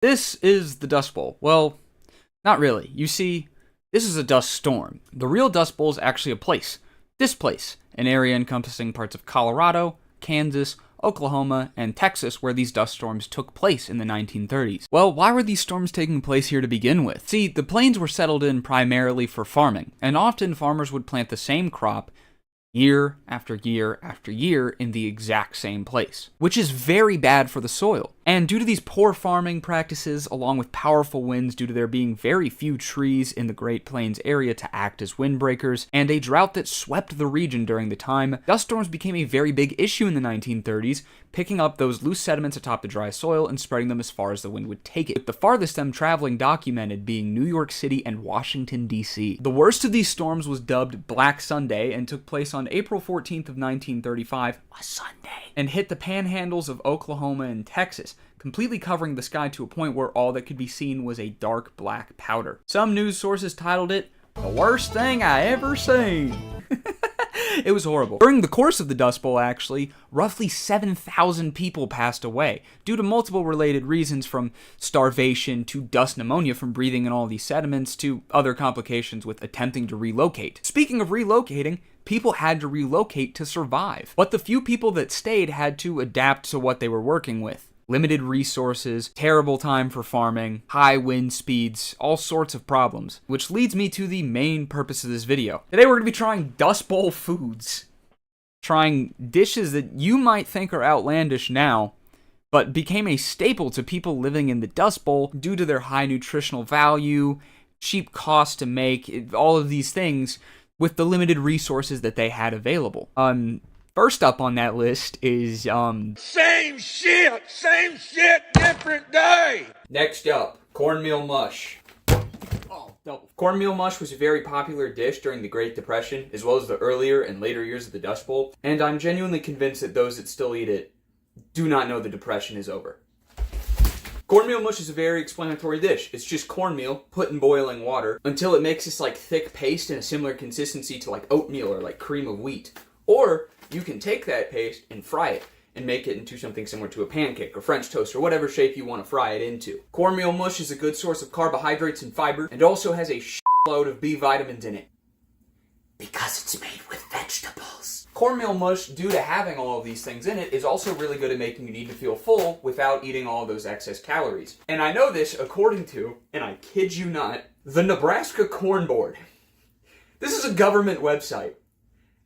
This is the Dust Bowl. Well, not really. You see, this is a dust storm. The real Dust Bowl is actually a place. This place, an area encompassing parts of Colorado, Kansas, Oklahoma, and Texas where these dust storms took place in the 1930s. Well, why were these storms taking place here to begin with? See, the plains were settled in primarily for farming, and often farmers would plant the same crop year after year after year in the exact same place, which is very bad for the soil. And due to these poor farming practices, along with powerful winds due to there being very few trees in the Great Plains area to act as windbreakers, and a drought that swept the region during the time, dust storms became a very big issue in the 1930s, picking up those loose sediments atop the dry soil and spreading them as far as the wind would take it, with the farthest them traveling documented being New York City and Washington, D.C. The worst of these storms was dubbed Black Sunday and took place on April 14th of 1935, a Sunday, and hit the panhandles of Oklahoma and Texas, completely covering the sky to a point where all that could be seen was a dark black powder. Some news sources titled it, "The worst thing I ever seen." It was horrible. During the course of the Dust Bowl, actually, roughly 7,000 people passed away due to multiple related reasons, from starvation to dust pneumonia from breathing in all these sediments to other complications with attempting to relocate. Speaking of relocating, people had to relocate to survive. But the few people that stayed had to adapt to what they were working with. Limited resources, terrible time for farming, high wind speeds, all sorts of problems. Which leads me to the main purpose of this video. Today we're going to be trying Dust Bowl foods. Trying dishes that you might think are outlandish now, but became a staple to people living in the Dust Bowl due to their high nutritional value, cheap cost to make, all of these things, with the limited resources that they had available. First up on that list is, Same shit, different day! Next up, cornmeal mush. Cornmeal mush was a very popular dish during the Great Depression, as well as the earlier and later years of the Dust Bowl, and I'm genuinely convinced that those that still eat it do not know the Depression is over. Cornmeal mush is a very explanatory dish. It's just cornmeal put in boiling water until it makes this like thick paste in a similar consistency to like oatmeal or like cream of wheat. Or you can take that paste and fry it and make it into something similar to a pancake or French toast or whatever shape you want to fry it into. Cornmeal mush is a good source of carbohydrates and fiber, and also has a shitload of B vitamins in it. Because it's made with vegetables. Cornmeal mush, due to having all of these things in it, is also really good at making you need to feel full without eating all of those excess calories. And I know this according to, and I kid you not, the Nebraska Corn Board. This is a government website.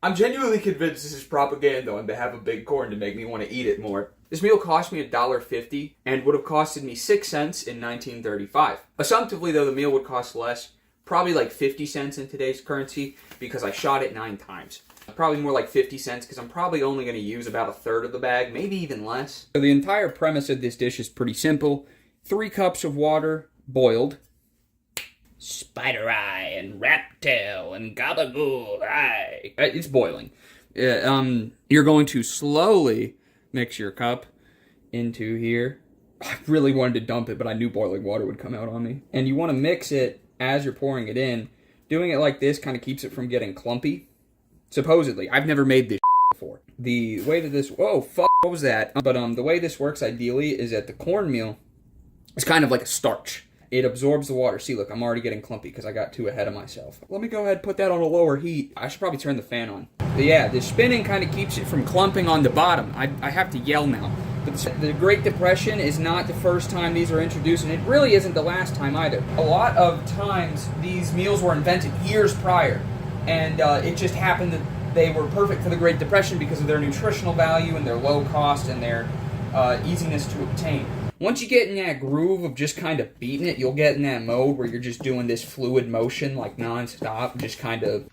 I'm genuinely convinced this is propaganda on behalf of Big Corn to make me want to eat it more. This meal cost me $1.50 and would have costed me 6 cents in 1935. Assumptively, though, the meal would cost less, probably like 50 cents in today's currency, because I shot it 9 times. Probably more like 50 cents, because I'm probably only going to use about a third of the bag, maybe even less. So the entire premise of this dish is pretty simple. 3 cups of water, boiled. Spider eye and rat tail and gabagool eye. It's boiling. You're going to slowly mix your cup into here. I really wanted to dump it, but I knew boiling water would come out on me. And you want to mix it as you're pouring it in. Doing it like this kind of keeps it from getting clumpy. Supposedly. I've never made this before. The way that this... Whoa, fuck, what was that? But the way this works ideally is that the cornmeal is kind of like a starch. It absorbs the water. See, look, I'm already getting clumpy because I got too ahead of myself. Let me go ahead and put that on a lower heat. I should probably turn the fan on. But yeah, the spinning kind of keeps it from clumping on the bottom. I have to yell now. But the Great Depression is not the first time these were introduced, and it really isn't the last time either. A lot of times, these meals were invented years prior, and it just happened that they were perfect for the Great Depression because of their nutritional value and their low cost and their easiness to obtain. Once you get in that groove of just kind of beating it, you'll get in that mode where you're just doing this fluid motion, like non-stop, just kind of...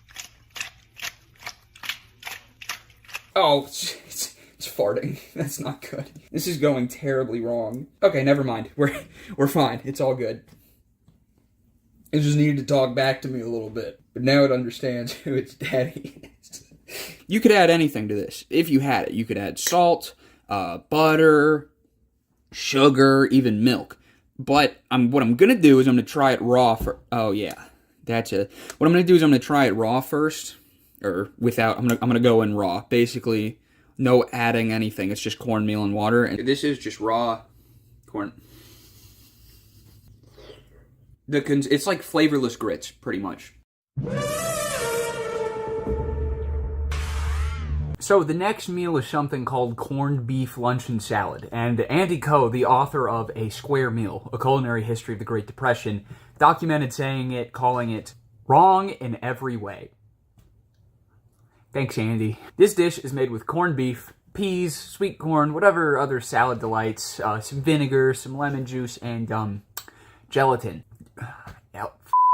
Oh, it's farting. That's not good. This is going terribly wrong. Okay, never mind. We're fine. It's all good. It just needed to talk back to me a little bit. But now it understands who its daddy is. You could add anything to this. If you had it, you could add salt, butter, sugar, even milk. But what I'm gonna do is I'm gonna try it raw for. Oh yeah, that's it. What I'm gonna do is I'm gonna try it raw first, or without. I'm gonna go in raw. Basically, no adding anything. It's just cornmeal and water. And this is just raw corn. It's like flavorless grits, pretty much. So the next meal is something called corned beef luncheon salad, and Andy Ko, the author of A Square Meal, A Culinary History of the Great Depression, documented calling it wrong in every way. Thanks, Andy. This dish is made with corned beef, peas, sweet corn, whatever other salad delights, some vinegar, some lemon juice, and gelatin.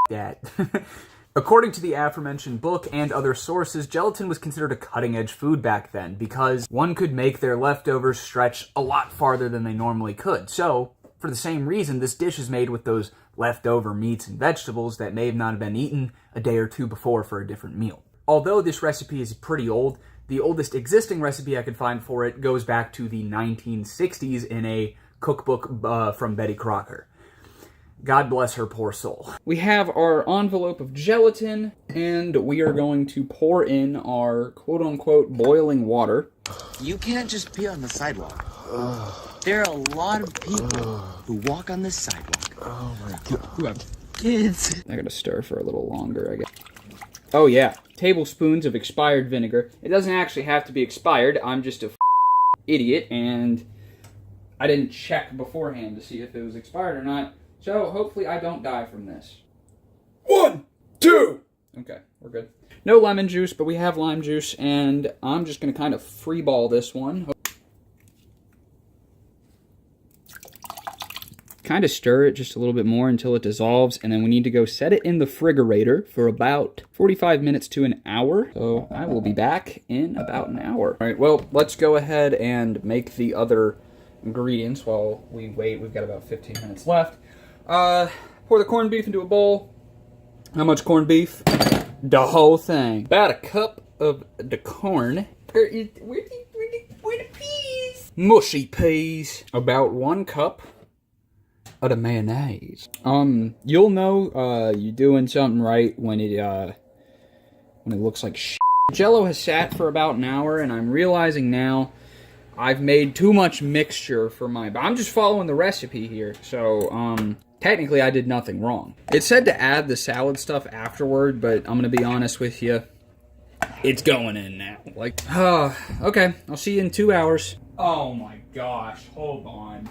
That. According to the aforementioned book and other sources, gelatin was considered a cutting-edge food back then because one could make their leftovers stretch a lot farther than they normally could. So, for the same reason, this dish is made with those leftover meats and vegetables that may have not been eaten a day or two before for a different meal. Although this recipe is pretty old, the oldest existing recipe I could find for it goes back to the 1960s in a cookbook from Betty Crocker. God bless her poor soul. We have our envelope of gelatin, and we are going to pour in our quote-unquote boiling water. You can't just pee on the sidewalk. There are a lot of people who walk on this sidewalk. Oh my God. Who have kids. I gotta stir for a little longer, I guess. Oh yeah, tablespoons of expired vinegar. It doesn't actually have to be expired. I'm just a idiot, and I didn't check beforehand to see if it was expired or not. So, hopefully I don't die from this. 1, 2! Okay, we're good. No lemon juice, but we have lime juice, and I'm just going to kind of freeball this one. Kind of stir it just a little bit more until it dissolves, and then we need to go set it in the frigerator for about 45 minutes to an hour. So, I will be back in about an hour. Alright, well, let's go ahead and make the other ingredients while we wait. We've got about 15 minutes left. Pour the corned beef into a bowl. How much corned beef? The whole thing. About a cup of the corn. Where the peas? Mushy peas. About 1 cup of the mayonnaise. You'll know, you're doing something right when it looks like shit. Jell-O has sat for about an hour, and I'm realizing now I've made too much mixture for I'm just following the recipe here, so, technically I did nothing wrong. It said to add the salad stuff afterward, but I'm gonna be honest with you, it's going in now. Like, okay, I'll see you in 2 hours. Oh my gosh, hold on.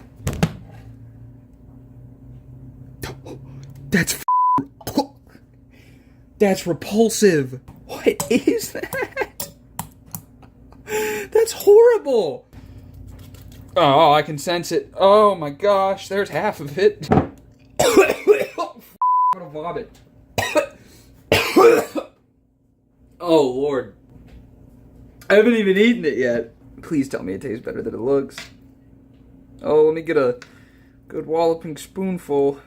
That's repulsive. What is that? That's horrible. Oh, I can sense it. Oh my gosh, there's half of it. I'm gonna vomit. Oh Lord. I haven't even eaten it yet. Please tell me it tastes better than it looks. Oh, let me get a good walloping spoonful.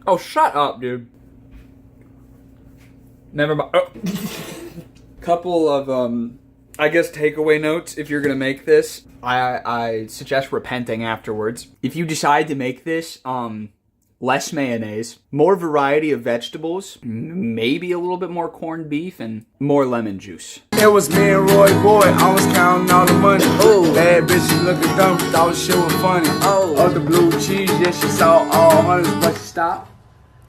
Oh, shut up, dude. Never mind. Oh. Couple of, I guess takeaway notes if you're gonna make this. I suggest repenting afterwards. If you decide to make this, less mayonnaise, more variety of vegetables, maybe a little bit more corned beef, and more lemon juice. It was me and Roy Boy, I was counting all the money. Ooh. Bad bitches looking dumb, thought shit was funny. Oh, the blue cheese, yeah, she saw all hundreds, but she stopped.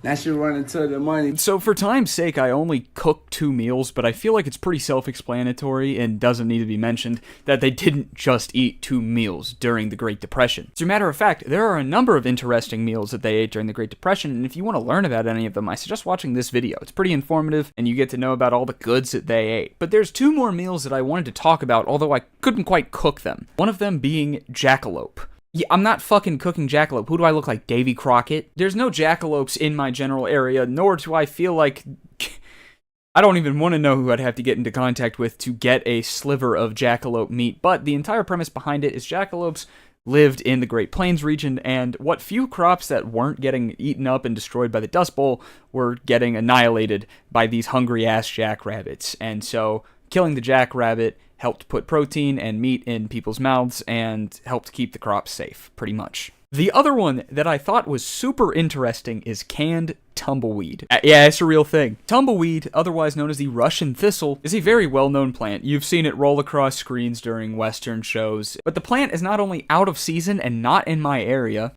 Now she running to the money. So for time's sake, I only cooked 2 meals, but I feel like it's pretty self-explanatory and doesn't need to be mentioned that they didn't just eat 2 meals during the Great Depression. As a matter of fact, there are a number of interesting meals that they ate during the Great Depression, and if you want to learn about any of them, I suggest watching this video. It's pretty informative, and you get to know about all the goods that they ate. But there's 2 more meals that I wanted to talk about, although I couldn't quite cook them. One of them being jackalope. Yeah, I'm not fucking cooking jackalope. Who do I look like, Davy Crockett? There's no jackalopes in my general area, nor do I feel like... I don't even want to know who I'd have to get into contact with to get a sliver of jackalope meat, but the entire premise behind it is jackalopes lived in the Great Plains region, and what few crops that weren't getting eaten up and destroyed by the Dust Bowl were getting annihilated by these hungry-ass jackrabbits. And so, killing the jackrabbit helped put protein and meat in people's mouths and helped keep the crops safe, pretty much. The other one that I thought was super interesting is canned tumbleweed. Yeah, it's a real thing. Tumbleweed, otherwise known as the Russian thistle, is a very well-known plant. You've seen it roll across screens during Western shows. But the plant is not only out of season and not in my area,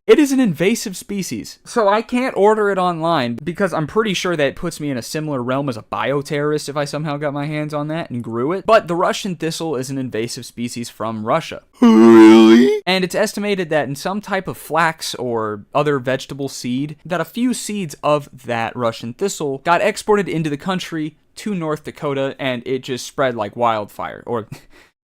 it is an invasive species. So I can't order it online because I'm pretty sure that it puts me in a similar realm as a bioterrorist if I somehow got my hands on that and grew it. But the Russian thistle is an invasive species from Russia. Really? And it's estimated that in some type of flax or other vegetable seed, that a few seeds of that Russian thistle got exported into the country to North Dakota, and it just spread like wildfire, or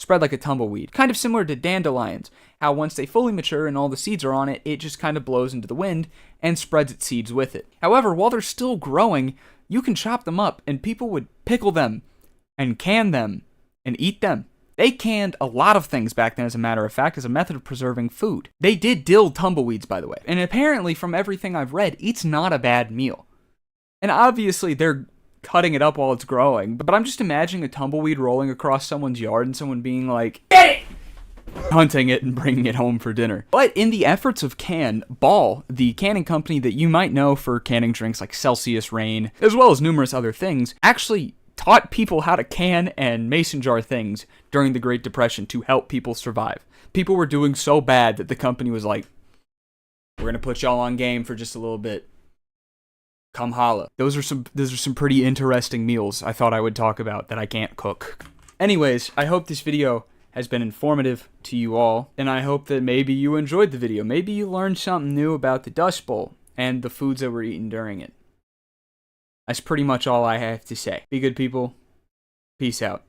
spread like a tumbleweed. Kind of similar to dandelions, how once they fully mature and all the seeds are on it, it just kind of blows into the wind and spreads its seeds with it. However, while they're still growing, you can chop them up, and people would pickle them and can them and eat them. They canned a lot of things back then, as a matter of fact, as a method of preserving food. They did dill tumbleweeds, by the way. And apparently, from everything I've read, it's not a bad meal. And obviously, they're cutting it up while it's growing. But I'm just imagining a tumbleweed rolling across someone's yard and someone being like, "Get it!" hunting it and bringing it home for dinner. But in the efforts of Ball, the canning company that you might know for canning drinks like Celsius Rain, as well as numerous other things, actually taught people how to can and mason jar things during the Great Depression to help people survive. People were doing so bad that the company was like, "We're going to put y'all on game for just a little bit. Come holla." Those are some pretty interesting meals I thought I would talk about that I can't cook. Anyways, I hope this video has been informative to you all, and I hope that maybe you enjoyed the video. Maybe you learned something new about the Dust Bowl and the foods that were eaten during it. That's pretty much all I have to say. Be good, people. Peace out.